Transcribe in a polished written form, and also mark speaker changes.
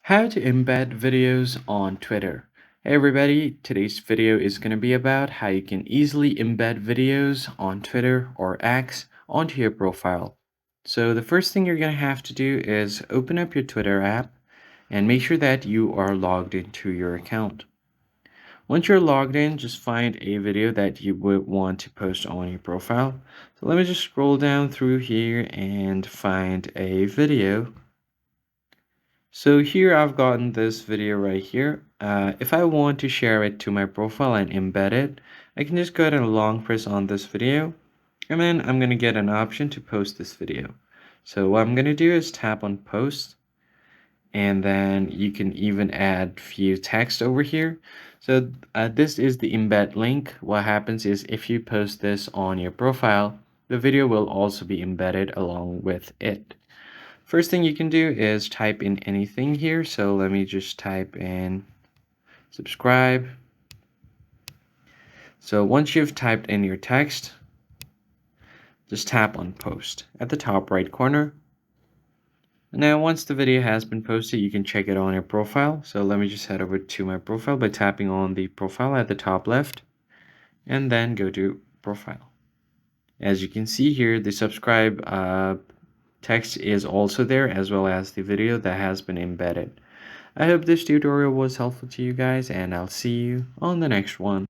Speaker 1: How to embed videos on Twitter. Hey everybody, today's video is going to be about how you can easily embed videos on Twitter or X onto your profile. So the first thing you're going to have to do is open up your Twitter app and make sure that you are logged into your account. Once you're logged in, just find a video that you would want to post on your profile. So let me just scroll down through here and find a video. So here I've gotten this video right here. If I want to share it to my profile and embed it, I can just go ahead and long press on this video, and then I'm going to get an option to post this video. So what I'm going to do is tap on post, and then you can even add few text over here. So this is the embed link. What happens is if you post this on your profile, the video will also be embedded along with it. First thing you can do is type in anything here. So let me just type in subscribe. So once you've typed in your text, just tap on post at the top right corner. Now once the video has been posted, you can check it on your profile. So let me just head over to my profile by tapping on the profile at the top left and then go to profile. As you can see here, the subscribe text is also there, as well as the video that has been embedded. I hope this tutorial was helpful to you guys, and I'll see you on the next one.